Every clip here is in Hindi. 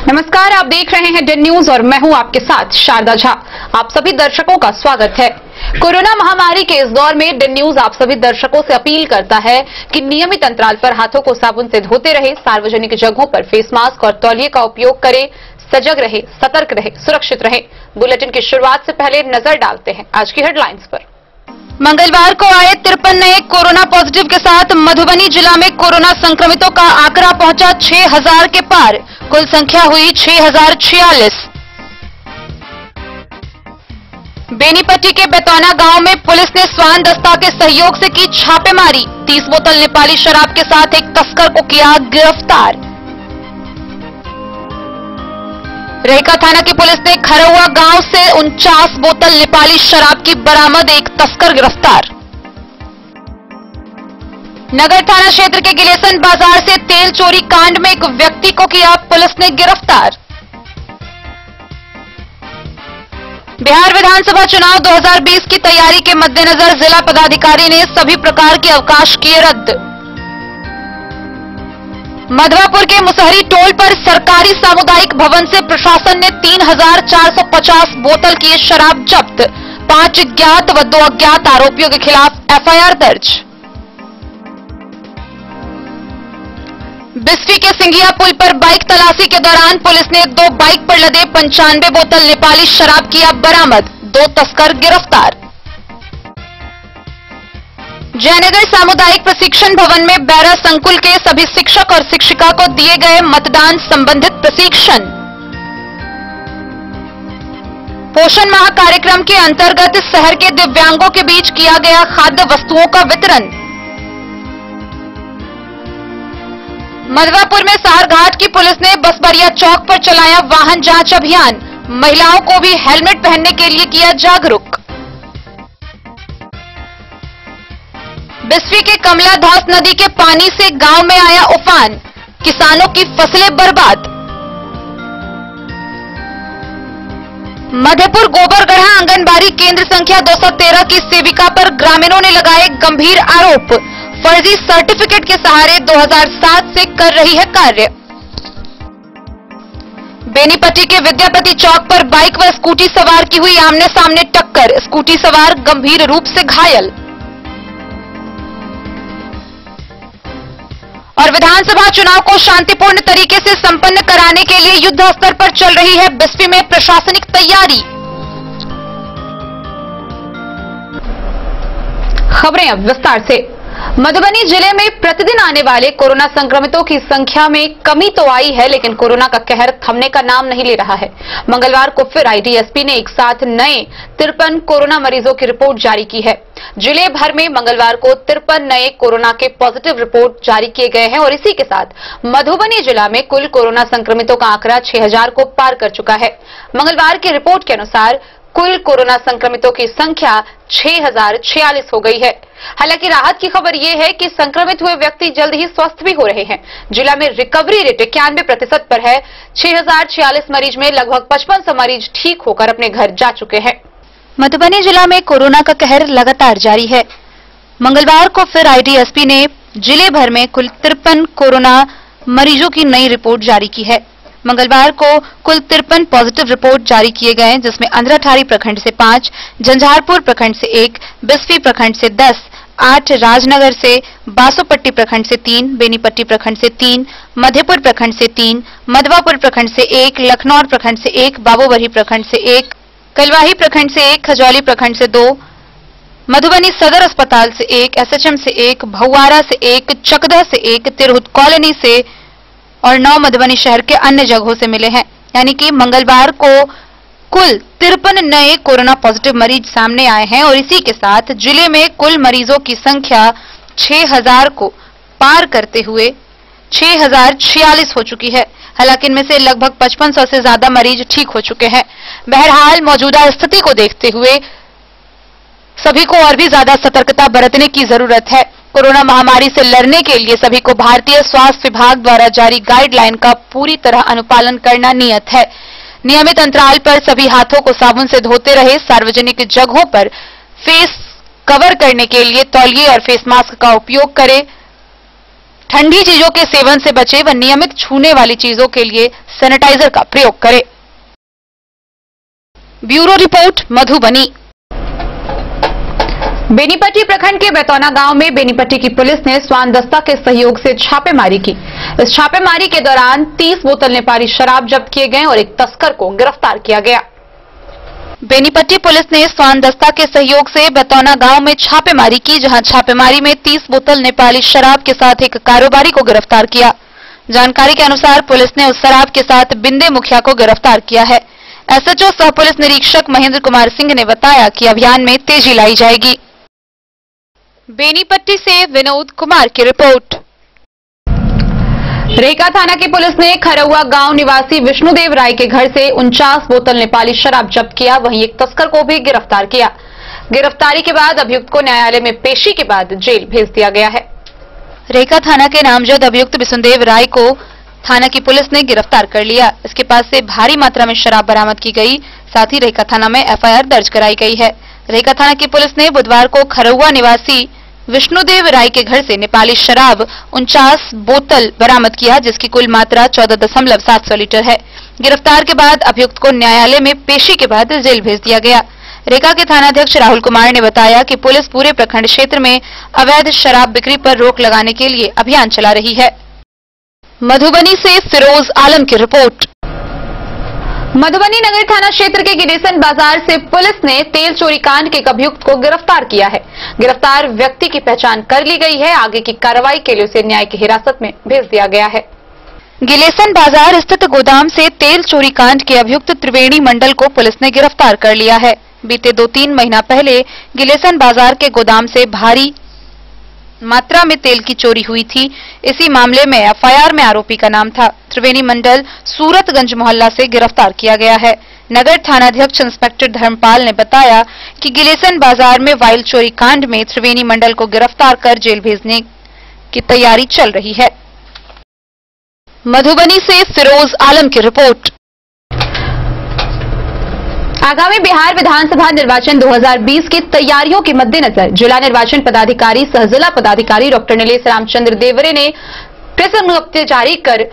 नमस्कार, आप देख रहे हैं डेन न्यूज और मैं हूं आपके साथ शारदा झा। आप सभी दर्शकों का स्वागत है। कोरोना महामारी के इस दौर में डेन न्यूज आप सभी दर्शकों से अपील करता है कि नियमित अंतराल पर हाथों को साबुन से धोते रहे, सार्वजनिक जगहों पर फेस मास्क और तौलिए का उपयोग करें, सजग रहे, सतर्क रहे, सुरक्षित रहे। बुलेटिन की शुरुआत से पहले नजर डालते हैं आज की हेडलाइंस पर। मंगलवार को आए 53 नए कोरोना पॉजिटिव के साथ मधुबनी जिला में कोरोना संक्रमितों का आंकड़ा पहुंचा 6000 के पार। कुल संख्या हुई 6046। बेनीपट्टी के बेतौना गांव में पुलिस ने स्वान दस्ता के सहयोग से की छापेमारी। 30 बोतल नेपाली शराब के साथ एक तस्कर को किया गिरफ्तार। रहिका थाना की पुलिस ने खरौआ गांव से 49 बोतल नेपाली शराब की बरामद, एक तस्कर गिरफ्तार। नगर थाना क्षेत्र के गिलेसन बाजार से तेल चोरी कांड में एक व्यक्ति को किया पुलिस ने गिरफ्तार। बिहार विधानसभा चुनाव 2020 की तैयारी के मद्देनजर जिला पदाधिकारी ने सभी प्रकार के अवकाश किए रद्द। मधवापुर के मुसहरी टोल पर सरकारी सामुदायिक भवन से प्रशासन ने 3450 बोतल की शराब जब्त। 5 ज्ञात व 2 अज्ञात आरोपियों के खिलाफ एफआईआर दर्ज। बिस्फी के सिंघिया पुल पर बाइक तलाशी के दौरान पुलिस ने 2 बाइक पर लदे 95 बोतल नेपाली शराब किया बरामद, 2 तस्कर गिरफ्तार। जयनगर सामुदायिक प्रशिक्षण भवन में बैरा संकुल के सभी शिक्षक और शिक्षिका को दिए गए मतदान संबंधित प्रशिक्षण। पोषण माह कार्यक्रम के अंतर्गत शहर के दिव्यांगों के बीच किया गया खाद्य वस्तुओं का वितरण। मधवापुर में सारघाट की पुलिस ने बसबरिया चौक पर चलाया वाहन जांच अभियान। महिलाओं को भी हेलमेट पहनने के लिए किया जागरूक। बिस्फी के कमलाधौस नदी के पानी से गांव में आया उफान, किसानों की फसलें बर्बाद। मधेपुर गोबरगढ़ा आंगनबाड़ी केंद्र संख्या 213 की सेविका पर ग्रामीणों ने लगाए गंभीर आरोप। फर्जी सर्टिफिकेट के सहारे 2007 से कर रही है कार्य। बेनीपट्टी के विद्यापति चौक पर बाइक व स्कूटी सवार की हुई आमने सामने टक्कर, स्कूटी सवार गंभीर रूप से घायल। और विधानसभा चुनाव को शांतिपूर्ण तरीके से संपन्न कराने के लिए युद्ध स्तर पर चल रही है बिस्फी में प्रशासनिक तैयारी। खबरें अब विस्तार से। मधुबनी जिले में प्रतिदिन आने वाले कोरोना संक्रमितों की संख्या में कमी तो आई है, लेकिन कोरोना का कहर थमने का नाम नहीं ले रहा है। मंगलवार को फिर आईडीएसपी ने एक साथ नए 53 कोरोना मरीजों की रिपोर्ट जारी की है। जिले भर में मंगलवार को 53 नए कोरोना के पॉजिटिव रिपोर्ट जारी किए गए हैं और इसी के साथ मधुबनी जिला में कुल कोरोना संक्रमितों का आंकड़ा 6000 को पार कर चुका है। मंगलवार की रिपोर्ट के अनुसार कुल कोरोना संक्रमितों की संख्या 6046 हो गई है। हालांकि राहत की खबर यह है कि संक्रमित हुए व्यक्ति जल्द ही स्वस्थ भी हो रहे हैं। जिला में रिकवरी रेट 91% पर है। 6046 मरीज में लगभग 5500 मरीज ठीक होकर अपने घर जा चुके हैं। मधुबनी जिला में कोरोना का कहर लगातार जारी है। मंगलवार को फिर आईडीएसपी ने जिले भर में कुल 53 कोरोना मरीजों की नई रिपोर्ट जारी की है। मंगलवार को कुल 53 पॉजिटिव रिपोर्ट जारी किए गए, जिसमें अंधराठारी प्रखंड से 5, झंझारपुर प्रखंड से 1, बिस्फी प्रखंड से 10, 8 राजनगर से, बासोपट्टी प्रखंड से 3, बेनीपट्टी प्रखंड से 3, मधेपुर प्रखंड से 3, मधवापुर प्रखंड से 1, लखनौर प्रखंड से 1, बाबूबरही प्रखंड से 1, कलवाही प्रखंड से 1, खजौली प्रखंड से 2, मधुबनी सदर अस्पताल से 1, एसएचएम से 1, भौवारा से 1, चकदह से 1, तिरहुत कॉलोनी से और 9 मधुबनी शहर के अन्य जगहों से मिले हैं। यानी कि मंगलवार को कुल 53 नए कोरोना पॉजिटिव मरीज सामने आए हैं और इसी के साथ जिले में कुल मरीजों की संख्या 6000 को पार करते हुए 6046 हो चुकी है। हालांकि इनमें से लगभग 5500 से ज्यादा मरीज ठीक हो चुके हैं। बहरहाल मौजूदा स्थिति को देखते हुए सभी को और भी ज्यादा सतर्कता बरतने की जरूरत है। कोरोना महामारी से लड़ने के लिए सभी को भारतीय स्वास्थ्य विभाग द्वारा जारी गाइडलाइन का पूरी तरह अनुपालन करना नियत है। नियमित अंतराल पर सभी हाथों को साबुन से धोते रहे, सार्वजनिक जगहों पर फेस कवर करने के लिए तौलिए और फेस मास्क का उपयोग करें, ठंडी चीजों के सेवन से बचे व नियमित छूने वाली चीजों के लिए सैनिटाइजर का प्रयोग करें। Bureau report, Madhubani. बेनीपट्टी प्रखंड के बैतौना गांव में बेनीपट्टी की पुलिस ने स्वान दस्ता के सहयोग से छापेमारी की। इस छापेमारी के दौरान 30 बोतल नेपाली शराब जब्त किए गए और एक तस्कर को गिरफ्तार किया गया। बेनीपट्टी पुलिस ने स्वान दस्ता के सहयोग से बैतौना गांव में छापेमारी की, जहां छापेमारी में 30 बोतल नेपाली शराब के साथ एक कारोबारी को गिरफ्तार किया। जानकारी के अनुसार पुलिस ने उस शराब के साथ बिंदे मुखिया को गिरफ्तार किया है। एसएचओ सह पुलिस निरीक्षक महेंद्र कुमार सिंह ने बताया कि अभियान में तेजी लाई जाएगी। बेनीपट्टी से विनोद कुमार की रिपोर्ट। रेका थाना की पुलिस ने खरौआ गांव निवासी विष्णुदेव राय के घर से 49 बोतल नेपाली शराब जब्त किया, वहीं एक तस्कर को भी गिरफ्तार किया। गिरफ्तारी के बाद अभियुक्त को न्यायालय में पेशी के बाद जेल भेज दिया गया है। रेका थाना के नामजद अभियुक्त विष्णुदेव राय को थाना की पुलिस ने गिरफ्तार कर लिया। इसके पास से भारी मात्रा में शराब बरामद की गई, साथ ही रेका थाना में एफआईआर दर्ज कराई गई है। रेका थाना की पुलिस ने बुधवार को खरौआ निवासी विष्णुदेव राय के घर से नेपाली शराब 49 बोतल बरामद किया, जिसकी कुल मात्रा 14.700 लीटर है। गिरफ्तार के बाद अभियुक्त को न्यायालय में पेशी के बाद जेल भेज दिया गया। रेका के थानाध्यक्ष राहुल कुमार ने बताया कि पुलिस पूरे प्रखंड क्षेत्र में अवैध शराब बिक्री पर रोक लगाने के लिए अभियान चला रही है। मधुबनी से फिरोज आलम की रिपोर्ट। मधुबनी नगर थाना क्षेत्र के गिरेसन बाजार से पुलिस ने तेल चोरी कांड के एक अभियुक्त को गिरफ्तार किया है। गिरफ्तार व्यक्ति की पहचान कर ली गई है। आगे की कार्रवाई के लिए उसे न्याय की हिरासत में भेज दिया गया है। गिलेसन बाजार स्थित गोदाम से तेल चोरी कांड के अभियुक्त त्रिवेणी मंडल को पुलिस ने गिरफ्तार कर लिया है। बीते 2-3 महीना पहले गिलेसन बाजार के गोदाम से भारी मात्रा में तेल की चोरी हुई थी। इसी मामले में एफआईआर में आरोपी का नाम था। त्रिवेणी मंडल सूरतगंज मोहल्ला से गिरफ्तार किया गया है। नगर थानाध्यक्ष इंस्पेक्टर धर्मपाल ने बताया कि गिलेसन बाजार में वाइल चोरी कांड में त्रिवेणी मंडल को गिरफ्तार कर जेल भेजने की तैयारी चल रही है। मधुबनी से फिरोज आलम की रिपोर्ट। आगामी बिहार विधानसभा निर्वाचन 2020 की तैयारियों के मद्देनजर जिला निर्वाचन पदाधिकारी सह जिला पदाधिकारी डॉक्टर नीलेश रामचंद्र देवरे ने प्रेस विज्ञप्ति जारी कर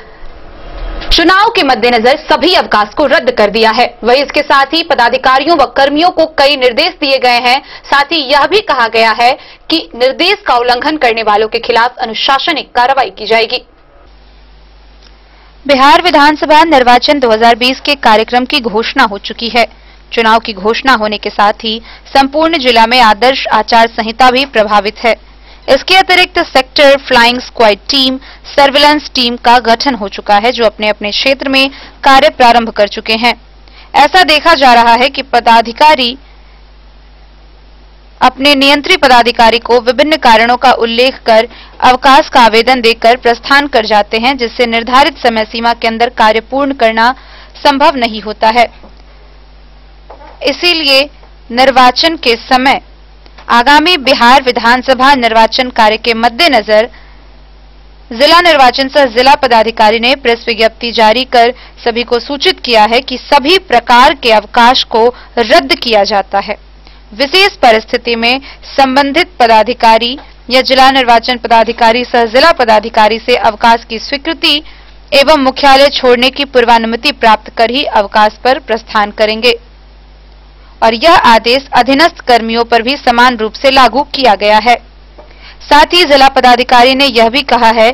चुनाव के मद्देनजर सभी अवकाश को रद्द कर दिया है। वहीं इसके साथ ही पदाधिकारियों व कर्मियों को कई निर्देश दिए गए हैं। साथ ही यह भी कहा गया है कि निर्देश का उल्लंघन करने वालों के खिलाफ अनुशासनिक कार्रवाई की जाएगी। बिहार विधानसभा निर्वाचन 2020 के कार्यक्रम की घोषणा हो चुकी है। चुनाव की घोषणा होने के साथ ही संपूर्ण जिला में आदर्श आचार संहिता भी प्रभावित है। इसके अतिरिक्त sector flying squad team, surveillance team का गठन हो चुका है, जो अपने अपने क्षेत्र में कार्य प्रारंभ कर चुके हैं। ऐसा देखा जा रहा है कि पदाधिकारी अपने नियंत्री पदाधिकारी को विभिन्न कारणों का उल्लेख कर अवकाश का आवेदन देकर प्रस्थान कर जाते हैं, जिससे निर्धारित समय सीमा के अंदर कार्य पूर्ण करना संभव नहीं होता है। इसीलिए निर्वाचन के समय आगामी बिहार विधानसभा निर्वाचन कार्य के मद्देनजर जिला निर्वाचन सह जिला पदाधिकारी ने प्रेस विज्ञप्ति जारी कर सभी को सूचित किया है कि सभी प्रकार के अवकाश को रद्द किया जाता है। विशेष परिस्थिति में संबंधित पदाधिकारी या जिला निर्वाचन पदाधिकारी सह जिला पदाधिकारी से अवकाश की स्वीकृति एवं मुख्यालय छोड़ने की पूर्वानुमति प्राप्त कर ही अवकाश पर प्रस्थान करेंगे और यह आदेश अधीनस्थ कर्मियों पर भी समान रूप से लागू किया गया है। साथ ही जिला पदाधिकारी ने यह भी कहा है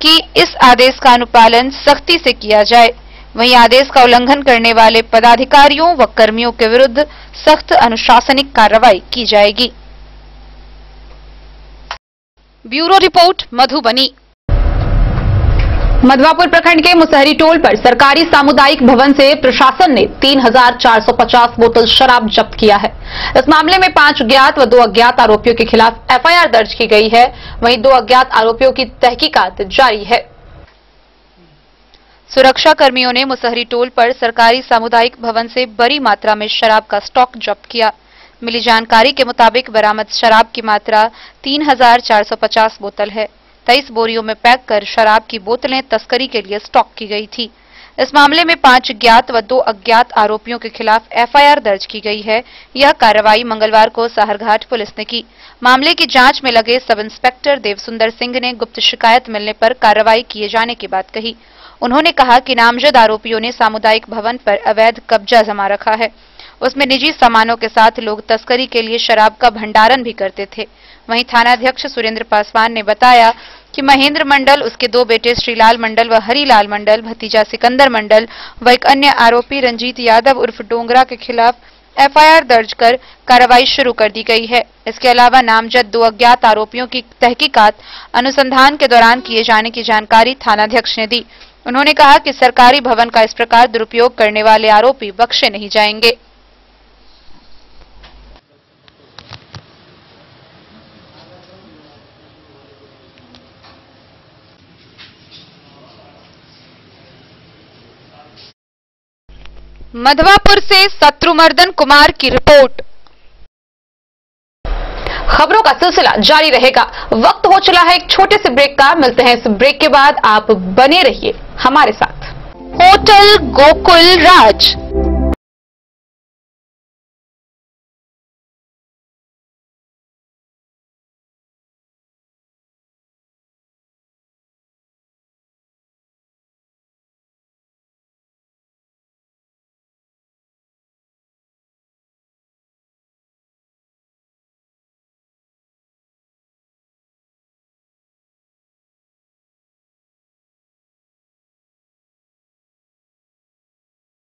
कि इस आदेश का अनुपालन सख्ती से किया जाए। वहीं आदेश का उल्लंघन करने वाले पदाधिकारियों व कर्मियों के विरुद्ध सख्त अनुशासनिक कार्रवाई की जाएगी। Bureau report, Madhubani. मधवापुर प्रखंड के मुसहरी टोल पर सरकारी सामुदायिक भवन से प्रशासन ने 3450 बोतल शराब जब्त किया है। इस मामले में 5 ज्ञात व 2 अज्ञात आरोपियों के खिलाफ एफआईआर दर्ज की गई है। वहीं 2 अज्ञात आरोपियों की तहकीकात जारी है। सुरक्षा कर्मियों ने मुसहरी टोल पर सरकारी सामुदायिक भवन से बड़ी मात्रा में शराब का स्टॉक जब्त किया। मिली जानकारी के मुताबिक बरामद शराब की मात्रा 3450 बोतल है। 23 बोरियों में पैक कर शराब की बोतलें तस्करी के लिए स्टॉक की गई थी। इस मामले में 5 ज्ञात व 2 अज्ञात आरोपियों के खिलाफ एफआईआर दर्ज की गई है। यह कार्रवाई मंगलवार को साहरघाट पुलिस ने की। मामले की जांच में लगे सब इंस्पेक्टर देवसुंदर सिंह ने गुप्त शिकायत मिलने पर कार्रवाई किए जाने की बात कही। उन्होंने कहा कि नामजद आरोपियों ने सामुदायिक भवन पर अवैध कब्जा जमा रखा है। उसमें निजी सामानों के साथ लोग तस्करी के लिए शराब का भंडारण भी करते थे। वहीं थानाध्यक्ष सुरेंद्र पासवान ने बताया कि महेंद्र मंडल, उसके 2 बेटे श्रीलाल मंडल व हरिलाल मंडल, भतीजा सिकंदर मंडल व एक अन्य आरोपी रंजीत यादव उर्फ डोंगरा के खिलाफ एफआईआर दर्ज कर कार्रवाई शुरू कर दी गई है। इसके अलावा नामजद 2 अज्ञात आरोपियों की तहकीकात अनुसंधान के दौरान किए जाने की जानकारी थानाध्यक्ष ने दी। उन्होंने कहा कि सरकारी भवन का इस प्रकार दुरुपयोग करने वाले आरोपी बख्शे नहीं जाएंगे। मधवापुर से शत्रुमर्दन कुमार की रिपोर्ट। खबरों का सिलसिला जारी रहेगा। वक्त हो चला है एक छोटे से ब्रेक का। मिलते हैं इस ब्रेक के बाद। आप बने रहिए हमारे साथ। होटल गोकुल राज।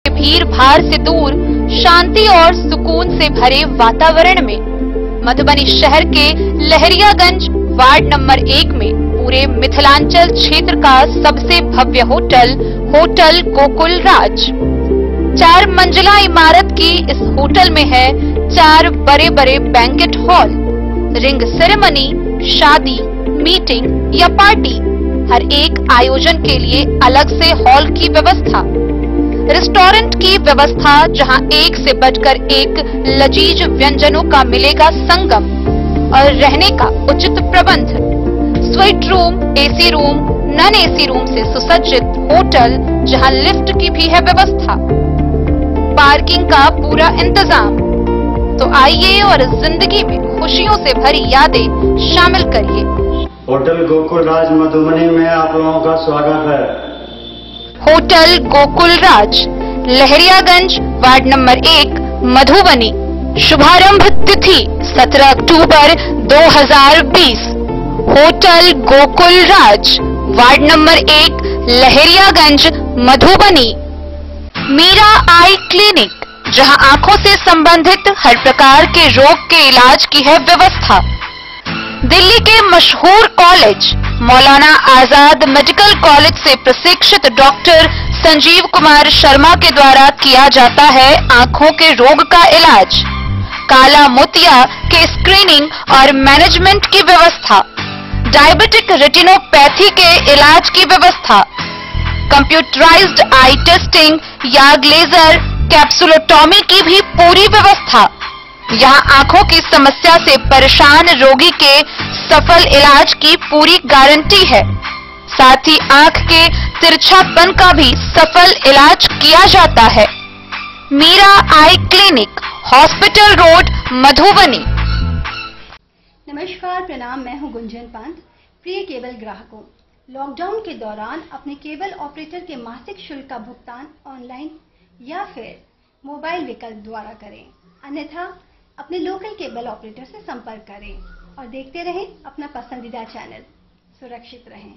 भीड़ भाड़ से दूर, शांति और सुकून से भरे वातावरण में मधुबनी शहर के लहरियागंज वार्ड नंबर 1 में पूरे मिथिलांचल क्षेत्र का सबसे भव्य होटल होटल गोकुल राज। 4 मंजिला इमारत की इस होटल में है 4 बड़े बड़े बैंकेट हॉल, रिंग सेरेमनी, शादी, मीटिंग या पार्टी, हर एक आयोजन के लिए अलग से हॉल की व्यवस्था, रेस्टोरेंट की व्यवस्था जहां एक से बढ़कर एक लजीज व्यंजनों का मिलेगा संगम, और रहने का उचित प्रबंध, suite room, AC room, non AC room से सुसज्जित होटल जहां लिफ्ट की भी है व्यवस्था, पार्किंग का पूरा इंतजाम। तो आइए और इस जिंदगी में खुशियों से भरी यादें शामिल करिए। होटल गोकुल राज मधुबनी में आप लोगों का स्वागत है। Hotel Gokul Raj, Lahariyaganj ward number 1 Madhubani. शुभारंभ तिथि 17 अक्टूबर 2020। Hotel Gokul Raj, ward number 1 Lahariyaganj Madhubani. Meera eye clinic, जहां आंखों से संबंधित हर प्रकार के रोग के इलाज की है व्यवस्था। दिल्ली के मशहूर college Maulana Azad medical college से प्रशिक्षित डॉक्टर संजीव कुमार शर्मा के द्वारा किया जाता है आंखों के रोग का इलाज, काला मोतिया के स्क्रीनिंग और मैनेजमेंट की व्यवस्था, डायबिटिक रेटिनोपैथी के इलाज की व्यवस्था, कंप्यूटराइज्ड आई टेस्टिंग या लेजर कैप्सुलोटॉमी की भी पूरी व्यवस्था। यहाँ आंखों की समस्या से परेशान रोगी के सफल इलाज की पूरी गारंटी है। साथ ही आंख के तिरछापन का भी सफल इलाज किया जाता है। Meera eye clinic, hospital road, Madhubani. नमस्कार, प्रणाम। मैं हूं गुंजन पंत। प्रिय केबल ग्राहकों, लॉकडाउन के दौरान अपने केबल ऑपरेटर के मासिक शुल्क का भुगतान ऑनलाइन या फिर मोबाइल विकल्प द्वारा करें, अन्यथा अपने लोकल केबल ऑपरेटर से संपर्क करें और देखते रहें अपना पसंदीदा चैनल। सुरक्षित रहें।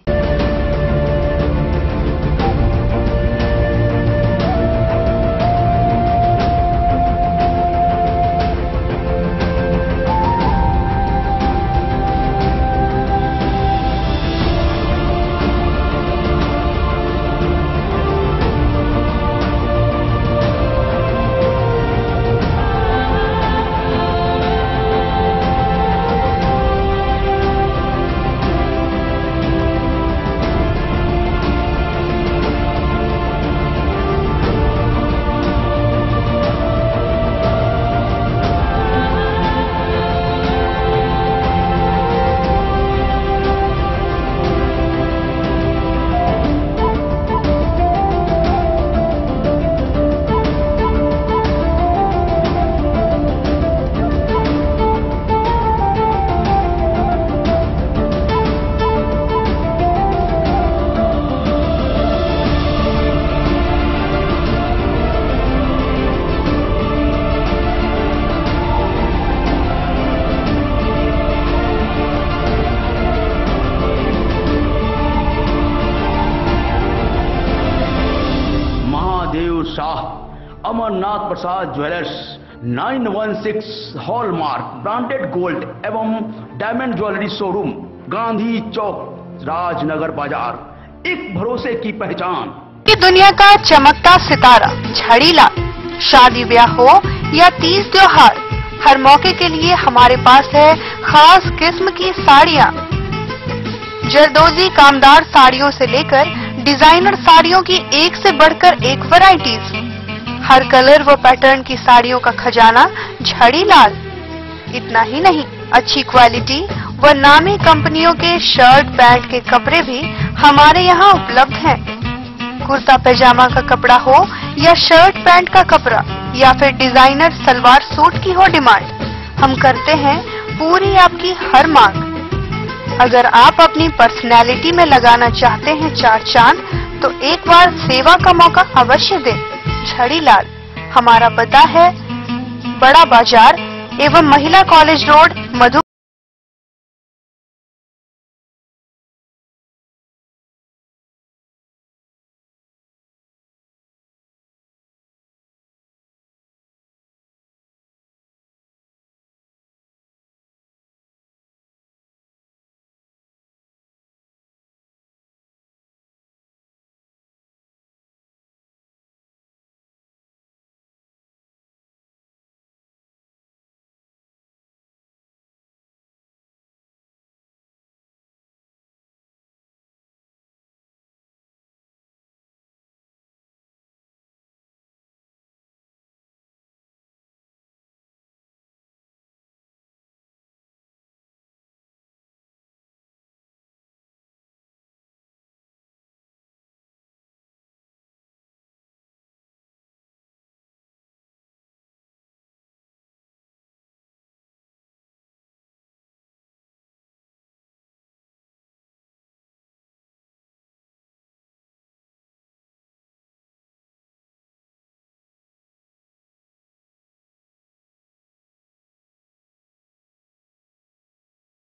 अमरनाथ प्रसाद ज्वेलर्स 916 हॉलमार्क ब्रांडेड गोल्ड एवं डायमंड ज्वेलरी शोरूम, गांधी चौक, राजनगर बाजार, एक भरोसे की पहचान। दुनिया का चमकता सितारा झाड़ीलाल। शादी ब्याह हो या तीज त्योहार, हर मौके के लिए हमारे पास है खास किस्म की साड़ियाँ। जरदोजी कामदार साड़ियों से लेकर डिजाइनर साड़ियों की एक से बढ़कर एक वैरायटीज, हर कलर व पैटर्न की साड़ियों का खजाना झाड़ीलाल। इतना ही नहीं, अच्छी क्वालिटी व नामी कंपनियों के शर्ट पैंट के कपड़े भी हमारे यहाँ उपलब्ध हैं। कुर्ता पैजामा का कपड़ा हो या शर्ट पैंट का कपड़ा या फिर डिजाइनर सलवार सूट की हो डिमांड, हम करते हैं पूरी आपकी हर मांग। अगर आप अपनी पर्सनैलिटी में लगाना चाहते हैं चार चांद, तो एक बार सेवा का मौका अवश्य दें। झाड़ीलाल, हमारा पता है बड़ा बाजार एवं महिला कॉलेज रोड, मधु।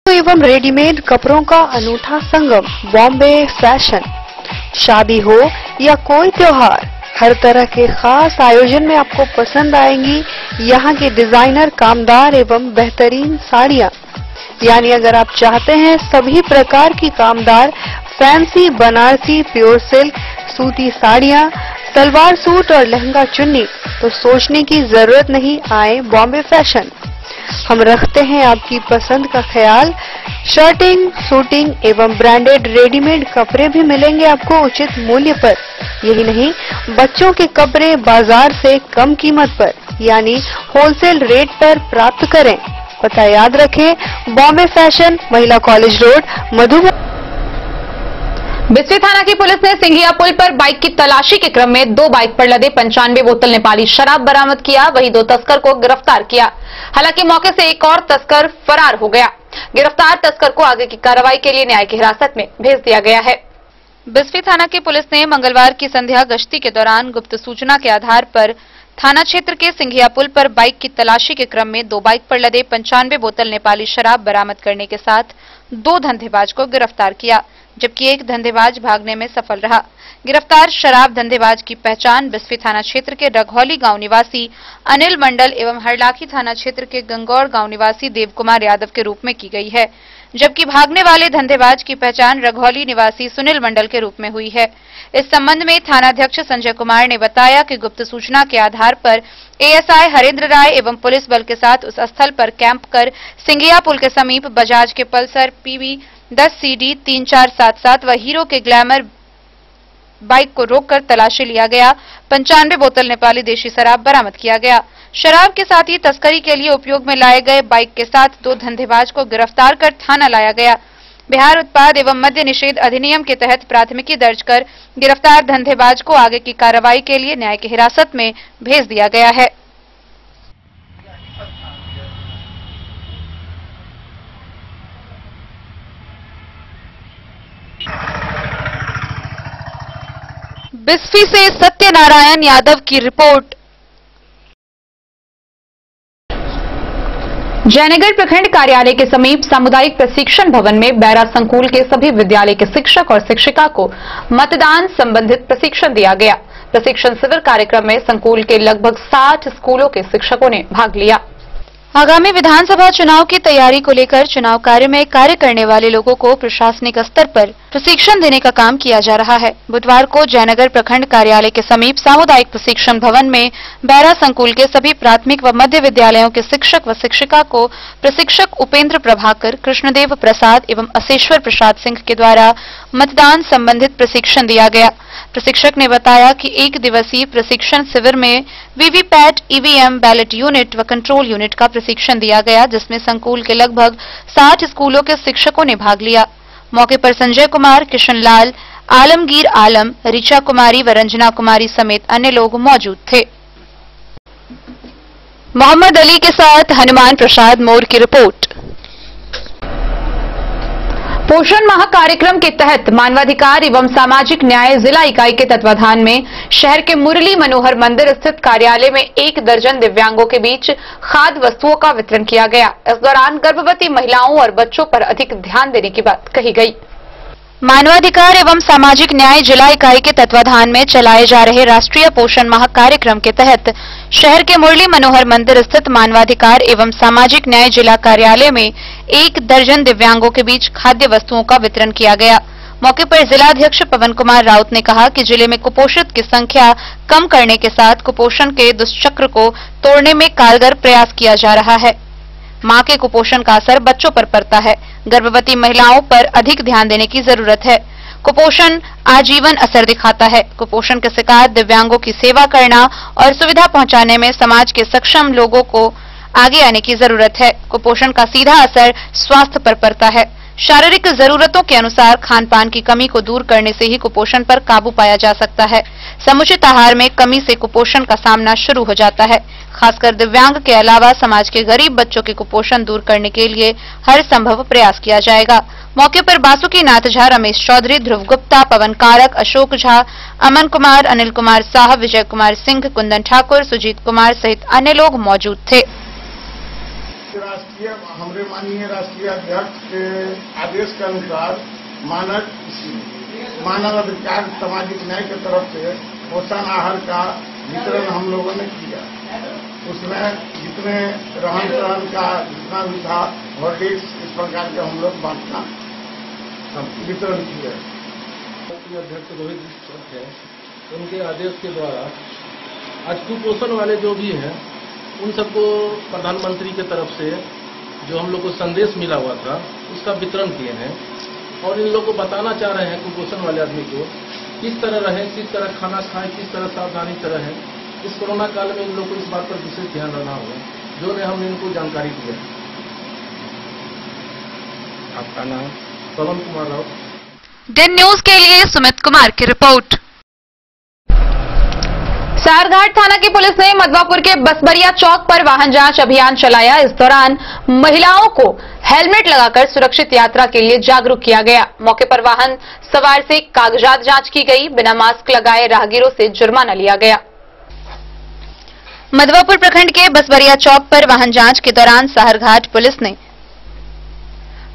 एवं रेडीमेड कपड़ों का अनूठा संगम बॉम्बे फैशन। शादी हो या कोई त्योहार, हर तरह के खास आयोजन में आपको पसंद आएंगी यहाँ की डिजाइनर कामदार एवं बेहतरीन साड़ियाँ। यानी अगर आप चाहते हैं सभी प्रकार की कामदार फैंसी बनारसी प्योर सिल्क सूती साड़ियाँ, सलवार सूट और लहंगा चुन्नी, तो सोचने की जरूरत नहीं, आए बॉम्बे फैशन। हम रखते हैं आपकी पसंद का ख्याल। शर्टिंग, सूटिंग एवं ब्रांडेड रेडीमेड कपड़े भी मिलेंगे आपको उचित मूल्य पर। यही नहीं, बच्चों के कपड़े बाजार से कम कीमत पर यानी होलसेल रेट पर प्राप्त करें। पता याद रखें, बॉम्बे फैशन, महिला कॉलेज रोड, मधुबनी। बिस्फी थाना की पुलिस ने सिंघिया पुल पर बाइक की तलाशी के क्रम में 2 बाइक पर लदे 95 बोतल नेपाली शराब बरामद किया, वहीं 2 तस्कर को गिरफ्तार किया। हालांकि मौके से एक और तस्कर फरार हो गया। गिरफ्तार तस्कर को आगे की कार्रवाई के लिए न्यायिक हिरासत में भेज दिया गया है। बिस्फी थाना की पुलिस ने मंगलवार की संध्या गश्ती के दौरान गुप्त सूचना के आधार पर थाना क्षेत्र के सिंघिया पुल पर बाइक की तलाशी के क्रम में 2 बाइक पर लदे 95 बोतल नेपाली शराब बरामद करने के साथ 2 धंधेबाज को गिरफ्तार किया, जबकि एक धंधेबाज भागने में सफल रहा। गिरफ्तार शराब धंधेबाज की पहचान बिस्फी थाना क्षेत्र के रघौली गांव निवासी अनिल मंडल एवं हरलाखी थाना क्षेत्र के गंगौर गांव निवासी देव कुमार यादव के रूप में की गई है, जबकि भागने वाले धंधेबाज की पहचान रघौली निवासी सुनील मंडल के रूप में हुई है। इस संबंध में थानाध्यक्ष संजय कुमार ने बताया कि गुप्त सूचना के आधार पर एएसआई हरेंद्र राय एवं पुलिस बल के साथ उस स्थल पर कैंप कर सिंघिया पुल के समीप बजाज के पल्सर PV 10 CD 3477 व हीरो के ग्लैमर बाइक को रोककर तलाशी लिया गया। 95 बोतल नेपाली देशी शराब बरामद किया गया। शराब के साथ ही तस्करी के लिए उपयोग में लाए गए बाइक के साथ 2 धंधेबाज को गिरफ्तार कर थाना लाया गया। बिहार उत्पाद एवं मद्य निषेध अधिनियम के तहत प्राथमिकी दर्ज कर गिरफ्तार धंधेबाज को आगे की कार्रवाई के लिए न्यायिक हिरासत में भेज दिया गया है। बिस्फी से सत्यनारायण यादव की रिपोर्ट। जयनगर प्रखंड कार्यालय के समीप सामुदायिक प्रशिक्षण भवन में बैरा संकुल के सभी विद्यालय के शिक्षक और शिक्षिका को मतदान संबंधित प्रशिक्षण दिया गया। प्रशिक्षण शिविर कार्यक्रम में संकुल के लगभग 60 स्कूलों के शिक्षकों ने भाग लिया। आगामी विधानसभा चुनाव की तैयारी को लेकर चुनाव कार्य में कार्य करने वाले लोगों को प्रशासनिक स्तर पर प्रशिक्षण देने का काम किया जा रहा है। बुधवार को जयनगर प्रखंड कार्यालय के समीप सामुदायिक प्रशिक्षण भवन में बैरा संकुल के सभी प्राथमिक व मध्य विद्यालयों के शिक्षक व शिक्षिका को प्रशिक्षक उपेंद्र प्रभाकर, कृष्णदेव प्रसाद एवं अशेश्वर प्रसाद सिंह के द्वारा मतदान संबंधित प्रशिक्षण दिया गया। प्रशिक्षक ने बताया कि 1 दिवसीय प्रशिक्षण शिविर में वीवीपैट, ईवीएम, बैलेट यूनिट व कंट्रोल यूनिट का प्रशिक्षण दिया गया, जिसमें संकुल के लगभग 60 स्कूलों के शिक्षकों ने भाग लिया। मौके पर संजय कुमार, किशन लाल, आलमगीर आलम, ऋचा कुमारी व रंजना कुमारी समेत अन्य लोग मौजूद थे। मोहम्मद अली के साथ हनुमान प्रसाद मोर की रिपोर्ट। पोषण माह कार्यक्रम के तहत मानवाधिकार एवं सामाजिक न्याय जिला इकाई के तत्वाधान में शहर के मुरली मनोहर मंदिर स्थित कार्यालय में 1 दर्जन दिव्यांगों के बीच खाद्य वस्तुओं का वितरण किया गया। इस दौरान गर्भवती महिलाओं और बच्चों पर अधिक ध्यान देने की बात कही गई। मानवाधिकार एवं सामाजिक न्याय जिला इकाई के तत्वाधान में चलाए जा रहे राष्ट्रीय पोषण माह कार्यक्रम के तहत शहर के मुरली मनोहर मंदिर स्थित मानवाधिकार एवं सामाजिक न्याय जिला कार्यालय में 1 दर्जन दिव्यांगों के बीच खाद्य वस्तुओं का वितरण किया गया। मौके पर जिलाध्यक्ष पवन कुमार राउत ने कहा कि जिले में कुपोषित की संख्या कम करने के साथ कुपोषण के दुष्चक्र को तोड़ने में कारगर प्रयास किया जा रहा है। मां के कुपोषण का असर बच्चों पर पड़ता है। गर्भवती महिलाओं पर अधिक ध्यान देने की जरूरत है। कुपोषण आजीवन असर दिखाता है। कुपोषण के शिकार दिव्यांगों की सेवा करना और सुविधा पहुंचाने में समाज के सक्षम लोगों को आगे आने की जरूरत है। कुपोषण का सीधा असर स्वास्थ्य पर पड़ता है। शारीरिक जरूरतों के अनुसार खान पान की कमी को दूर करने से ही कुपोषण पर काबू पाया जा सकता है। समुचित आहार में कमी से कुपोषण का सामना शुरू हो जाता है। खासकर दिव्यांग के अलावा समाज के गरीब बच्चों के कुपोषण दूर करने के लिए हर संभव प्रयास किया जाएगा। मौके पर बासुकी नाथ झा, रमेश चौधरी, ध्रुव गुप्ता, पवन कारक, अशोक झा, अमन कुमार, अनिल कुमार साहब, विजय कुमार सिंह, कुंदन ठाकुर, सुजीत कुमार सहित अन्य लोग मौजूद थे। हमारे माननीय राष्ट्रीय अध्यक्ष के आदेश के अनुसार मानव अधिकार सामाजिक न्याय की तरफ से पोषण आहार का वितरण हम लोगों ने किया। उसमें जितने रहन सहन का जितना भी था हॉर्लिक्स इस प्रकार के हम लोग बांटना वितरण किया। अध्यक्ष रोहित है, उनके आदेश के द्वारा आज कुपोषण वाले जो भी हैं उन सबको प्रधानमंत्री की तरफ से जो हम लोग को संदेश मिला हुआ था उसका वितरण किए हैं और इन लोग को बताना चाह रहे हैं कुपोषण वाले आदमी को किस तरह रहें, किस तरह खाना खाएं, किस तरह सावधानी से रहें। इस कोरोना काल में इन लोग को इस बात पर विशेष ध्यान रखना होगा, जो ने हमने इनको जानकारी दी है। आपका नाम? पवन कुमार राउत। दिन न्यूज के लिए सुमित कुमार की रिपोर्ट। सारघाट थाना की पुलिस ने मधवापुर के बसबरिया चौक पर वाहन जांच अभियान चलाया। इस दौरान महिलाओं को हेलमेट लगाकर सुरक्षित यात्रा के लिए जागरूक किया गया। मौके पर वाहन सवार से कागजात जांच की गई। बिना मास्क लगाए राहगीरों से जुर्माना लिया गया। मधवापुर प्रखंड के बसबरिया चौक पर वाहन जांच के दौरान सारघाट पुलिस ने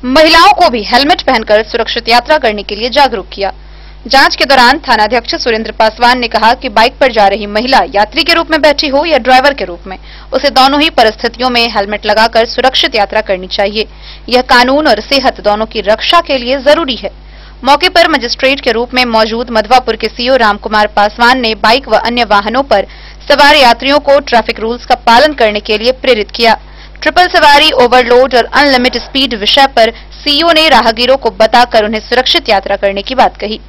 महिलाओं को भी हेलमेट पहनकर सुरक्षित यात्रा करने के लिए जागरूक किया। जांच के दौरान थानाध्यक्ष सुरेंद्र पासवान ने कहा कि बाइक पर जा रही महिला यात्री के रूप में बैठी हो या ड्राइवर के रूप में, उसे दोनों ही परिस्थितियों में हेलमेट लगाकर सुरक्षित यात्रा करनी चाहिए। यह कानून और सेहत दोनों की रक्षा के लिए जरूरी है। मौके पर मजिस्ट्रेट के रूप में मौजूद मधवापुर के सीओ रामकुमार पासवान ने बाइक व अन्य वाहनों पर सवार यात्रियों को ट्रैफिक रूल्स का पालन करने के लिए प्रेरित किया। ट्रिपल सवारी, ओवरलोड और अनलिमिटेड स्पीड विषय पर सीईओ ने राहगीरों को बताकर उन्हें सुरक्षित यात्रा करने की बात कही।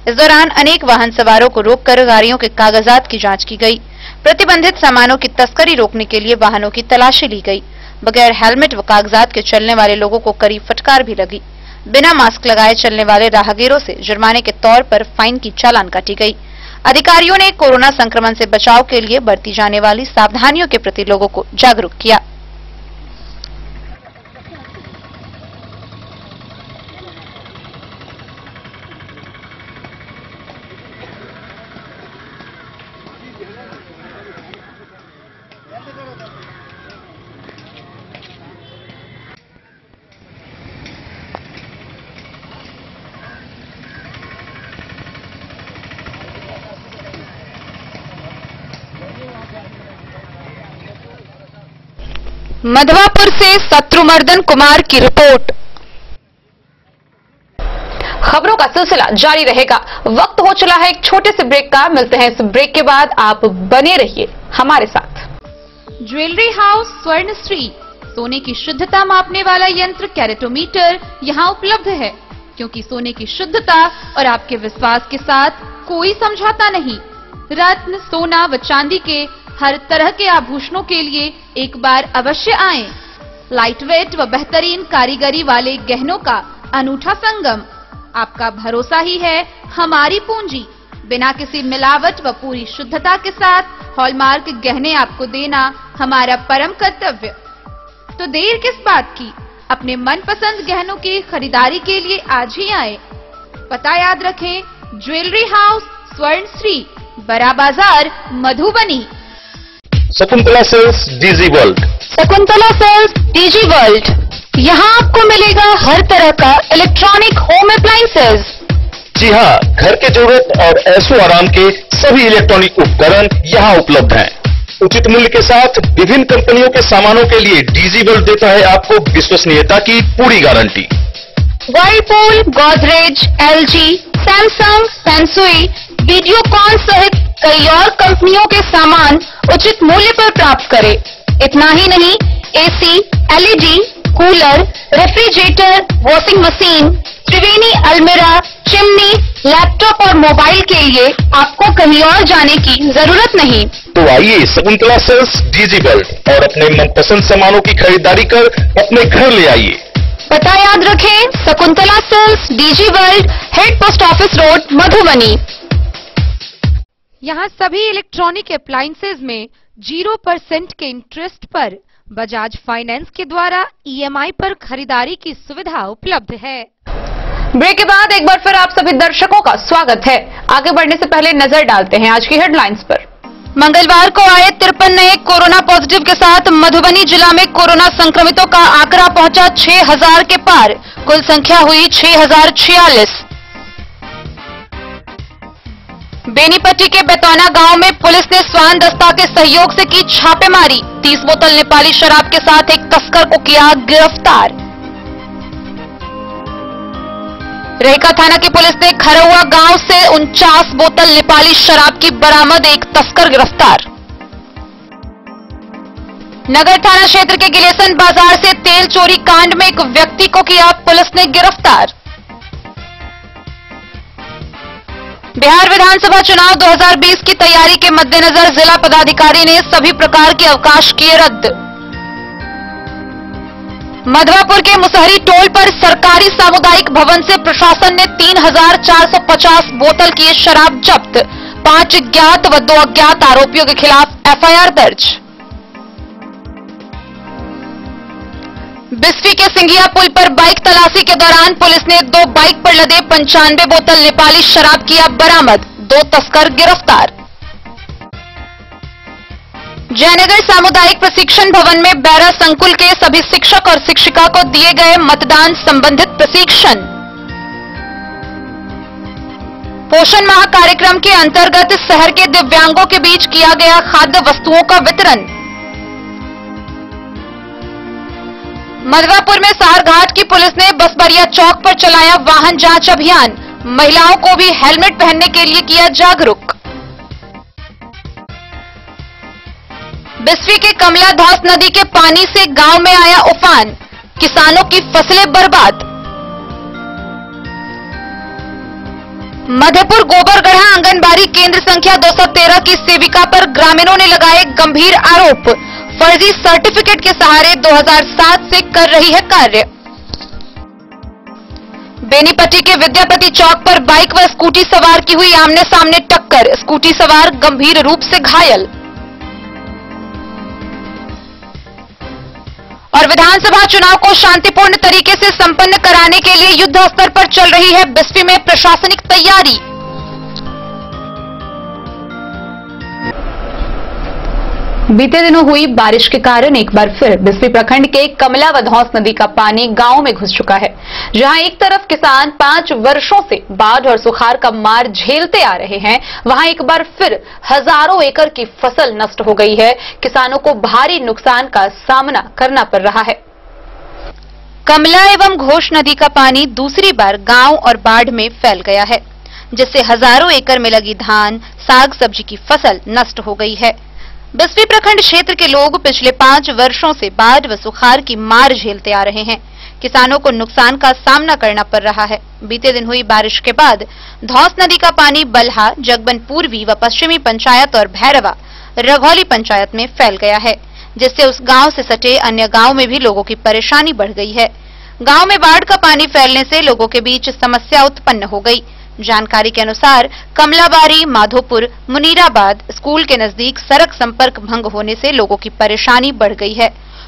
इस दौरान अनेक वाहन सवारों को रोककर गाड़ियों के कागजात की जांच की गई। प्रतिबंधित सामानों की तस्करी रोकने के लिए वाहनों की तलाशी ली गई। बगैर हेलमेट व कागजात के चलने वाले लोगों को कड़ी फटकार भी लगी। बिना मास्क लगाए चलने वाले राहगीरों से जुर्माने के तौर पर फाइन की चालान काटी गई। अधिकारियों ने कोरोना संक्रमण से बचाव के लिए बरती जाने वाली सावधानियों के प्रति लोगों को जागरूक किया। मधवापुर से शत्रुमर्दन कुमार की रिपोर्ट। खबरों का सिलसिला जारी रहेगा। वक्त हो चला है एक छोटे से ब्रेक का। मिलते हैं इस ब्रेक के बाद, आप बने रहिए हमारे साथ। ज्वेलरी हाउस स्वर्ण श्री सोने की शुद्धता मापने वाला यंत्र कैरेटोमीटर यहाँ उपलब्ध है, क्योंकि सोने की शुद्धता और आपके विश्वास के साथ कोई समझौता नहीं। रत्न, सोना व चांदी के हर तरह के आभूषणों के लिए एक बार अवश्य आएं। लाइट वेट व बेहतरीन कारीगरी वाले गहनों का अनूठा संगम। आपका भरोसा ही है हमारी पूंजी। बिना किसी मिलावट व पूरी शुद्धता के साथ हॉलमार्क गहने आपको देना हमारा परम कर्तव्य। तो देर किस बात की, अपने मनपसंद गहनों की खरीदारी के लिए आज ही आए। पता याद रखें, ज्वेलरी हाउस स्वर्ण Shri, Bada Bazaar, Madhubani. Shakuntala sales DG world. Shakuntala sales DG world, यहाँ आपको मिलेगा हर तरह का इलेक्ट्रॉनिक होम अप्लायंसेज। जी हाँ, घर के जरूरत और ऐशो आराम के सभी इलेक्ट्रॉनिक उपकरण यहाँ उपलब्ध हैं। उचित मूल्य के साथ विभिन्न कंपनियों के सामानों के लिए डीजी वर्ल्ड देता है आपको विश्वसनीयता की पूरी guarantee. Whirlpool, Godrej, LG, Samsung, Sansui, Videocon सहित कई और कंपनियों के सामान उचित मूल्य पर प्राप्त करें। इतना ही नहीं, AC, LED, cooler, refrigerator, washing machine, Triveni अलमीरा, चिमनी, लैपटॉप और मोबाइल के लिए आपको कहीं और जाने की जरूरत नहीं। तो आइए शकुंतला सेल्स डीजी वर्ल्ड और अपने मनपसंद सामानों की खरीदारी कर अपने घर ले आइए। पता याद रखें, Shakuntala sales DG world, head post office road, Madhubani. यहाँ सभी इलेक्ट्रॉनिक अप्लायंसेज में 0% के इंटरेस्ट पर बजाज फाइनेंस के द्वारा ईएमआई पर खरीदारी की सुविधा उपलब्ध है। ब्रेक के बाद एक बार फिर आप सभी दर्शकों का स्वागत है। आगे बढ़ने से पहले नजर डालते हैं आज की हेडलाइंस पर। मंगलवार को आए 53 नए कोरोना पॉजिटिव के साथ मधुबनी जिला में कोरोना संक्रमितों का आंकड़ा पहुंचा 6000 के पार। कुल संख्या हुई 6046। बेनीपट्टी के बेतौना गांव में पुलिस ने स्वान दस्ता के सहयोग से की छापेमारी। 30 बोतल नेपाली शराब के साथ एक तस्कर को किया गिरफ्तार। रेहका थाना की पुलिस ने खरौआ गांव से 49 बोतल नेपाली शराब की बरामद, एक तस्कर गिरफ्तार। नगर थाना क्षेत्र के गिलेसन बाजार से तेल चोरी कांड में एक व्यक्ति को किया पुलिस ने गिरफ्तार। बिहार विधानसभा चुनाव 2020 की तैयारी के मद्देनजर जिला पदाधिकारी ने सभी प्रकार के अवकाश किए रद्द। मधवापुर के मुसहरी टोल पर सरकारी सामुदायिक भवन से प्रशासन ने 3450 बोतल की शराब जब्त। 5 ज्ञात व 2 अज्ञात आरोपियों के खिलाफ एफआईआर दर्ज। बिस्फी के सिंघिया पुल पर बाइक तलाशी के दौरान पुलिस ने 2 बाइक पर लदे 95 बोतल नेपाली शराब किया बरामद, 2 तस्कर गिरफ्तार। जयनगर सामुदायिक प्रशिक्षण भवन में बैरा संकुल के सभी शिक्षक और शिक्षिका को दिए गए मतदान संबंधित प्रशिक्षण। पोषण माह कार्यक्रम के अंतर्गत शहर के दिव्यांगों के बीच किया गया खाद्य वस्तुओं का वितरण। मधवापुर में सारघाट की पुलिस ने बसबरिया चौक पर चलाया वाहन जांच अभियान। महिलाओं को भी हेलमेट पहनने के लिए किया जागरूक। बिस्फी के कमला धौस नदी के पानी से गांव में आया उफान, किसानों की फसलें बर्बाद। मधेपुर गोबरगढ़ा आंगनबाड़ी केंद्र संख्या 213 की सेविका पर ग्रामीणों ने लगाए गंभीर आरोप। फर्जी सर्टिफिकेट के सहारे 2007 से कर रही है कार्य। बेनीपट्टी के विद्यापति चौक पर बाइक व स्कूटी सवार की हुई आमने सामने टक्कर, स्कूटी सवार गंभीर रूप से घायल। और विधानसभा चुनाव को शांतिपूर्ण तरीके से संपन्न कराने के लिए युद्ध स्तर पर चल रही है बिस्फी में प्रशासनिक तैयारी। बीते दिनों हुई बारिश के कारण एक बार फिर बिस्फी प्रखंड के कमला व धौस नदी का पानी गांव में घुस चुका है। जहां एक तरफ किसान 5 वर्षों से बाढ़ और सुखाड़ का मार झेलते आ रहे हैं, वहां एक बार फिर हजारों एकड़ की फसल नष्ट हो गई है। किसानों को भारी नुकसान का सामना करना पड़ रहा है। कमला एवं घोष नदी का पानी दूसरी बार गांव और बाढ़ में फैल गया है, जिससे हजारों एकड़ में लगी धान, साग सब्जी की फसल नष्ट हो गई है। बिस्फी प्रखंड क्षेत्र के लोग पिछले 5 वर्षों से बाढ़ व सुखाड़ की मार झेलते आ रहे हैं। किसानों को नुकसान का सामना करना पड़ रहा है। बीते दिन हुई बारिश के बाद धौस नदी का पानी बल्हा, जगबन पूर्वी व पश्चिमी पंचायत और भैरवा, रघौली पंचायत में फैल गया है, जिससे उस गांव से सटे अन्य गांव में भी लोगों की परेशानी बढ़ गई है। गांव में बाढ़ का पानी फैलने से लोगों के बीच समस्या उत्पन्न हो गई। जानकारी के अनुसार कमलाबारी, माधोपुर, मुनीराबाद स्कूल के नजदीक सड़क संपर्क भंग होने से लोगों की परेशानी बढ़ गई है।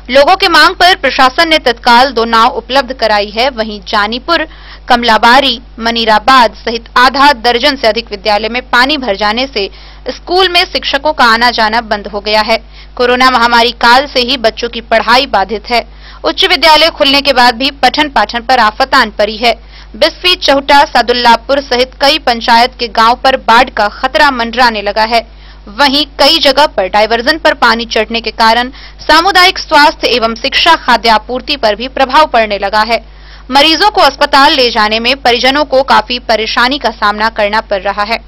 लोगों की मांग पर प्रशासन ने तत्काल 2 नाव उपलब्ध कराई है। वहीं जानीपुर, कमलाबारी, मुनीराबाद सहित आधा दर्जन से अधिक विद्यालय में पानी भर जाने से स्कूल में शिक्षकों का आना जाना बंद हो गया है। कोरोना महामारी काल से ही बच्चों की पढ़ाई बाधित है। उच्च विद्यालय खुलने के बाद भी पठन पाठन पर आफत आन पड़ी है। बिस्फी, चौटा, सादुल्लापुर सहित कई पंचायत के गांव पर बाढ़ का खतरा मंडराने लगा है। वहीं कई जगह पर डायवर्जन पर पानी चढ़ने के कारण सामुदायिक स्वास्थ्य एवं शिक्षा खाद्य आपूर्ति पर भी प्रभाव पड़ने लगा है। मरीजों को अस्पताल ले जाने में परिजनों को काफी परेशानी का सामना करना पड़ रहा है।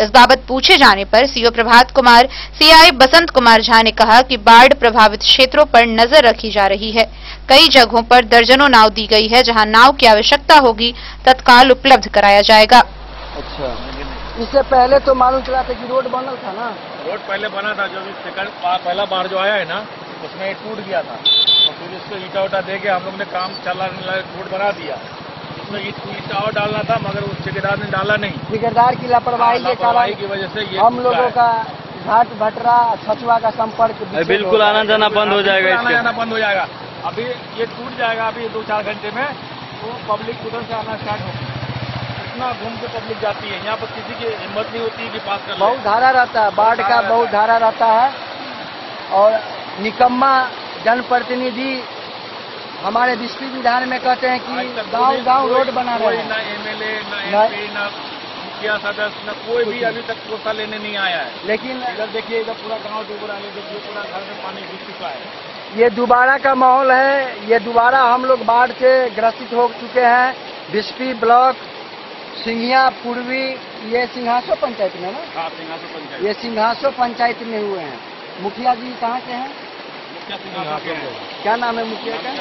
इस बाबत पूछे जाने पर सीओ प्रभात कुमार, सीआई बसंत कुमार झा ने कहा कि बाढ़ प्रभावित क्षेत्रों पर नजर रखी जा रही है। कई जगहों पर दर्जनों नाव दी गई है, जहां नाव की आवश्यकता होगी तत्काल उपलब्ध कराया जाएगा। अच्छा, इससे पहले तो मालूम चला था कि रोड बनल था ना? रोड पहले बना था, जो पहला बाढ़ जो आया है ना, उसमें टूट गया था, और फिर इसको ईटा उटा दे के हम लोग ने काम चला, रोड बना दिया। इसमें ईटा और डालना था, मगर उस ठेकेदार ने डाला नहीं। ठेकेदार की लापरवाही के कारण की वजह से हम लोगों का घाट भटरा, छछुआ का संपर्क बिल्कुल आना जाना बंद हो जाएगा। आना जाना बंद हो जाएगा। अभी ये टूट जाएगा, अभी 2-4 घंटे में तो पब्लिक उधर से आना स्टार्ट होगी। इतना घूम के पब्लिक जाती है, यहाँ पर किसी की हिम्मत नहीं होती कि पास कर ले। बहुत धारा रहता है, बाढ़ का बहुत धारा रहता है, और निकम्मा जनप्रतिनिधि हमारे बिस्फी विधान में कहते हैं कि गांव रोड बना रहे हैं। ना एमएलए, ना एमपी, ना मुखिया सदस्य, न कोई भी अभी तक कोसा लेने नहीं आया है। लेकिन इधर देखिए, इधर पूरा गांव डूब रहा है, देखिए पूरा घर में पानी घुस चुका है। ये दोबारा का माहौल है। ये दोबारा हम लोग बाढ़ से ग्रसित हो चुके हैं। बिस्फी ब्लॉक, सिंघिया पूर्वी, ये सिंघासो पंचायत में ना? हाँ, सिंघासो पंचायत। ये सिंघासो पंचायत में हुए हैं। मुखिया जी कहाँ के हैं? क्या नाम है मुखिया का?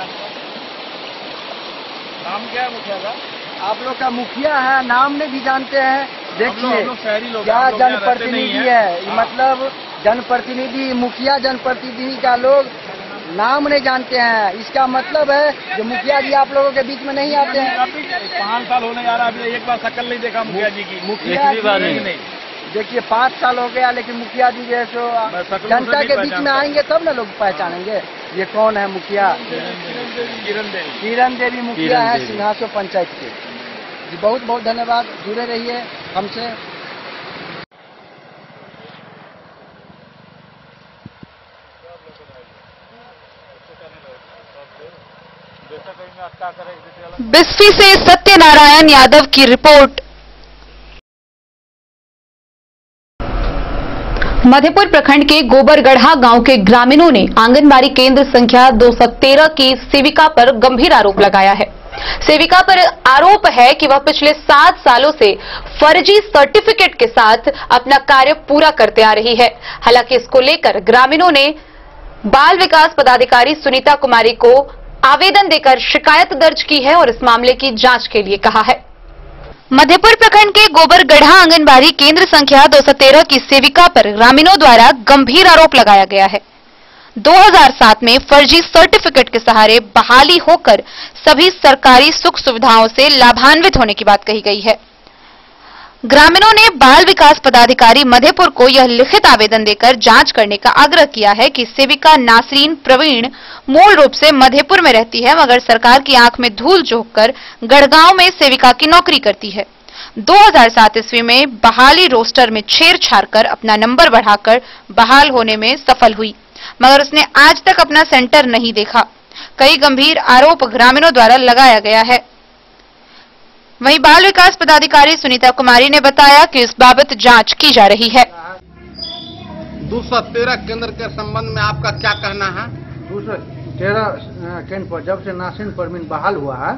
नाम क्या है मुखिया का? आप लोग का मुखिया है, नाम में भी जानते हैं। देखिए लोग क्या जनप्रतिनिधि है, मतलब जनप्रतिनिधि, मुखिया जनप्रतिनिधि का लोग नाम नहीं जानते हैं। इसका मतलब है जो मुखिया जी आप लोगों के बीच में नहीं आते हैं। 5 साल होने जा रहा है, अभी एक बार शक्ल नहीं देखा मुखिया जी की। मुखिया नहीं, देखिए 5 साल हो गया, लेकिन मुखिया जी जो है सो जनता के बीच में आएंगे तब ना लोग पहचानेंगे ये कौन है मुखिया। किरण देवी मुखिया है सिंघासो पंचायत के जी। बहुत बहुत धन्यवाद, जुड़े रहिए हमसे। बिस्फी से सत्यनारायण यादव की रिपोर्ट। मधेपुर प्रखंड के गोबरगढ़ा गांव के ग्रामीणों ने आंगनबाड़ी केंद्र संख्या 213 की सेविका पर गंभीर आरोप लगाया है। सेविका पर आरोप है कि वह पिछले 7 सालों से फर्जी सर्टिफिकेट के साथ अपना कार्य पूरा करते आ रही है। हालांकि इसको लेकर ग्रामीणों ने बाल विकास पदाधिकारी सुनीता कुमारी को आवेदन देकर शिकायत दर्ज की है और इस मामले की जांच के लिए कहा है। मधेपुर प्रखंड के गोबरगढ़ा आंगनबाड़ी केंद्र संख्या 213 की सेविका पर ग्रामीणों द्वारा गंभीर आरोप लगाया गया है। 2007 में फर्जी सर्टिफिकेट के सहारे बहाली होकर सभी सरकारी सुख सुविधाओं से लाभान्वित होने की बात कही गई है। ग्रामीणों ने बाल विकास पदाधिकारी मधेपुर को यह लिखित आवेदन देकर जांच करने का आग्रह किया है कि सेविका नासरीन प्रवीण मूल रूप से मधेपुर में रहती है, मगर सरकार की आंख में धूल झोंककर गढ़गांव में सेविका की नौकरी करती है। 2007 ईस्वी में बहाली रोस्टर में छेड़छाड़ कर अपना नंबर बढ़ाकर बहाल होने में सफल हुई। मगर उसने आज तक अपना सेंटर नहीं देखा। कई गंभीर आरोप ग्रामीणों द्वारा लगाया गया है। वहीं बाल विकास पदाधिकारी सुनीता कुमारी ने बताया कि इस बाबत जांच की जा रही है। 213 केंद्र के संबंध में आपका क्या कहना है? 213 केंद्र पर जब से नासिन परमीन बहाल हुआ है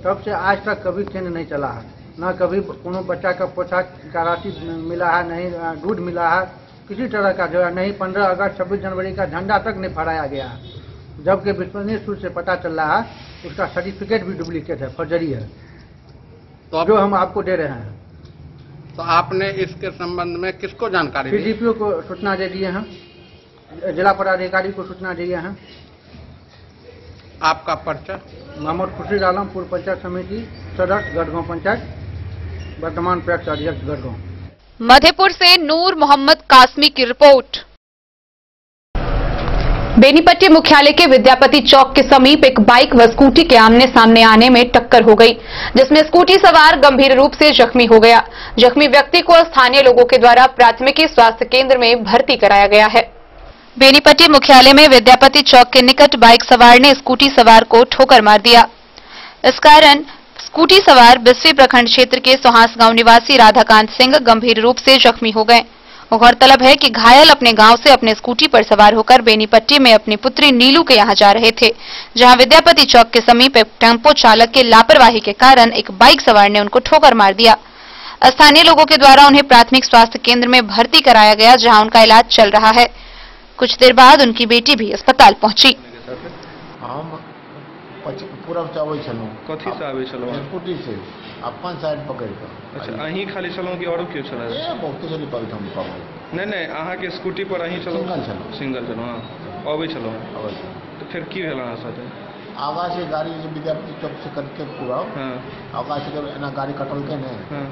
तब से आज तक कभी केंद्र नहीं चला है। न कभी कोनो बच्चा का पोशाक का राशि मिला है, नहीं दूध मिला है, किसी तरह का जो है नहीं 15 अगस्त 26 जनवरी का झंडा तक नहीं फहराया गया है। जबकि विश्वसनीय सूत्र से पता चल रहा है उसका सर्टिफिकेट भी डुप्लीकेट है, फर्जरी है, तो जो हम आपको दे रहे हैं। तो आपने इसके संबंध में किसको जानकारी दी? डीजीपीओ को सूचना दे दिए हैं, जिला पदाधिकारी को सूचना दिए हैं। आपका पर्चा? मोहम्मद खुर्शीद आलम, पूर्व पंचायत समिति सदस्य गढ़गांव पंचायत, वर्तमान प्रदेश अध्यक्ष गढ़गांव। मधेपुर से नूर मोहम्मद कासमी की रिपोर्ट। बेनीपट्टी मुख्यालय के विद्यापति चौक के समीप एक बाइक व स्कूटी के आमने सामने आने में टक्कर हो गई, जिसमें स्कूटी सवार गंभीर रूप से जख्मी हो गया। जख्मी व्यक्ति को स्थानीय लोगों के द्वारा प्राथमिकी स्वास्थ्य केंद्र में भर्ती कराया गया है। बेनीपट्टी मुख्यालय में विद्यापति चौक के निकट बाइक सवार ने स्कूटी सवार को ठोकर मार दिया। इस कारण स्कूटी सवार बिस्वी प्रखंड क्षेत्र के सोहास गांव निवासी राधाकांत सिंह गंभीर रूप से जख्मी हो गए। गौरतलब है कि घायल अपने गांव से अपने स्कूटी पर सवार होकर बेनीपट्टी में अपनी पुत्री नीलू के यहां जा रहे थे, जहां विद्यापति चौक के समीप एक टेम्पो चालक के लापरवाही के कारण एक बाइक सवार ने उनको ठोकर मार दिया। स्थानीय लोगों के द्वारा उन्हें प्राथमिक स्वास्थ्य केंद्र में भर्ती कराया गया, जहां उनका इलाज चल रहा है। कुछ देर बाद उनकी बेटी भी अस्पताल पहुंची। पूरा चावल चलो कथी से आवे चलो स्कूटी से अपन साइड पकड़ कर। अच्छा अहीं खाली चलो कि औरो क्यों चला? ए बहुत चली पाई हम पाओ। नहीं अहाँ के स्कूटी पर अहीं चलो? सिंगल चलो। हां आवे चलो। तो फिर की भेला साथे? आगा से गाड़ी जो विद्यापति चौक से करके पूरा हां आगा से जब एना गाड़ी कटल के ने हां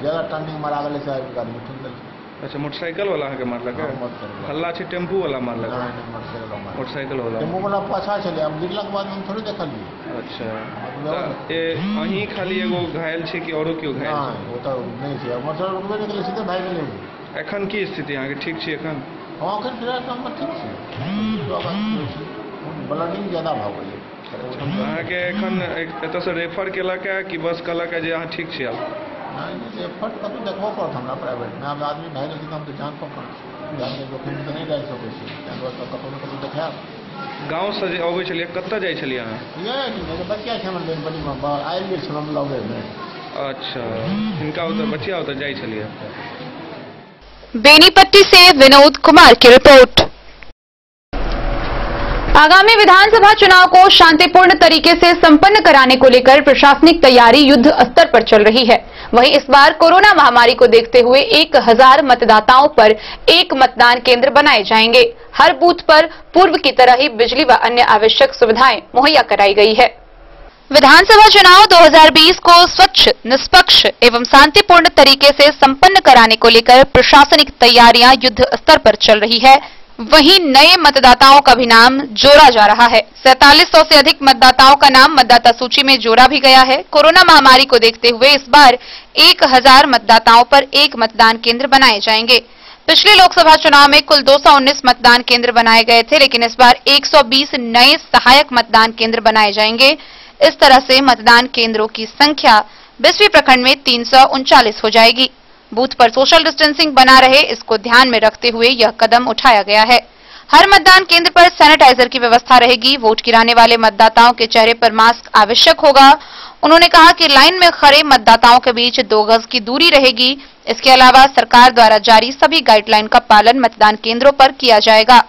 ज्यादा टर्निंग मारा गेले से गाड़ी में ठुक गई। अच्छा मोटरसाइकिल वाला के मार लगा? हल्ला छे टेम्पू वाला मार लगा? मोटरसाइकिल वाला टेम्पू वाला पाछा चले अब गिरला के बाद हम थोड़ी देखलिए। अच्छा ए अहीं खाली एगो घायल छे कि औरो क्यों घायल? हां वो तो नहीं छे मोटर रुकबे ने गेले सीधे भाग गेले। एखन की स्थिति अहाँ के ठीक छी? एखन हां एखन फिलहाल हम ठीक छी, ब्लडिंग ज्यादा भ गेलै। अहाँ के एखन एत से रेफर केला के कि बस कहला के जे अहाँ ठीक छी? अब नहीं रेफर कतौ देखबो पड़त हमरा प्राइवेट में। अब आदमी भाई लेकिन हम तो जान पकड़ जान के जोखिम तो नहीं डाल सकै छी, तैं तो कतौ न कतौ देखाब। गांव से अबै छलिए कत्ता जाइ छलिए अहाँ? ये कि बच्चा छै हमर बेन बड़ी में आइल गेल छलम लगे में। अच्छा इनका उधर बच्चा उधर जाइ छलिए। बेनीपट्टी से विनोद कुमार की रिपोर्ट। आगामी विधानसभा चुनाव को शांतिपूर्ण तरीके से संपन्न कराने को लेकर प्रशासनिक तैयारी युद्ध स्तर पर चल रही है। वहीं इस बार कोरोना महामारी को देखते हुए 1000 मतदाताओं पर एक मतदान केंद्र बनाए जाएंगे। हर बूथ पर पूर्व की तरह ही बिजली व अन्य आवश्यक सुविधाएं मुहैया कराई गई है। विधानसभा चुनाव 2020 को स्वच्छ, निष्पक्ष एवं शांतिपूर्ण तरीके से संपन्न कराने को लेकर प्रशासनिक तैयारियां युद्ध स्तर पर चल रही है। वहीं नए मतदाताओं का भी नाम जोड़ा जा रहा है। 4700 से अधिक मतदाताओं का नाम मतदाता सूची में जोड़ा भी गया है। कोरोना महामारी को देखते हुए इस बार 1000 मतदाताओं पर एक मतदान केंद्र बनाए जाएंगे। पिछले लोकसभा चुनाव में कुल 219 मतदान केंद्र बनाए गए थे, लेकिन इस बार 120 नए सहायक मतदान केंद्र बनाए जाएंगे। इस तरह से मतदान केंद्रों की संख्या बिस्वी प्रखंड में 339 हो जाएगी। बूथ पर सोशल डिस्टेंसिंग बना रहे, इसको ध्यान में रखते हुए यह कदम उठाया गया है। हर मतदान केंद्र पर सैनिटाइजर की व्यवस्था रहेगी। वोट गिराने वाले मतदाताओं के चेहरे पर मास्क आवश्यक होगा। उन्होंने कहा कि लाइन में खड़े मतदाताओं के बीच 2 गज की दूरी रहेगी। इसके अलावा सरकार द्वारा जारी सभी गाइडलाइन का पालन मतदान केंद्रों पर किया जाएगा।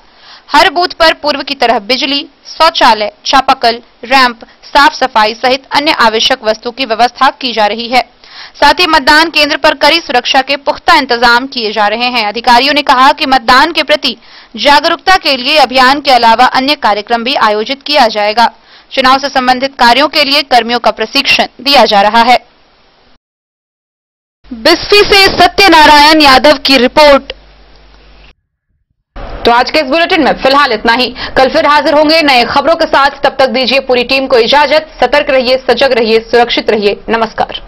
हर बूथ पर पूर्व की तरह बिजली, शौचालय, चापाकल, रैंप, साफ सफाई सहित अन्य आवश्यक वस्तु की व्यवस्था की जा रही है। साथ ही मतदान केंद्र पर कड़ी सुरक्षा के पुख्ता इंतजाम किए जा रहे हैं। अधिकारियों ने कहा कि मतदान के प्रति जागरूकता के लिए अभियान के अलावा अन्य कार्यक्रम भी आयोजित किया जाएगा। चुनाव से संबंधित कार्यों के लिए कर्मियों का प्रशिक्षण दिया जा रहा है। बिस्फी से सत्यनारायण यादव की रिपोर्ट। तो आज के इस बुलेटिन में फिलहाल इतना ही। कल फिर हाजिर होंगे नए खबरों के साथ। तब तक दीजिए पूरी टीम को इजाजत। सतर्क रहिए, सजग रहिए, सुरक्षित रहिए। नमस्कार।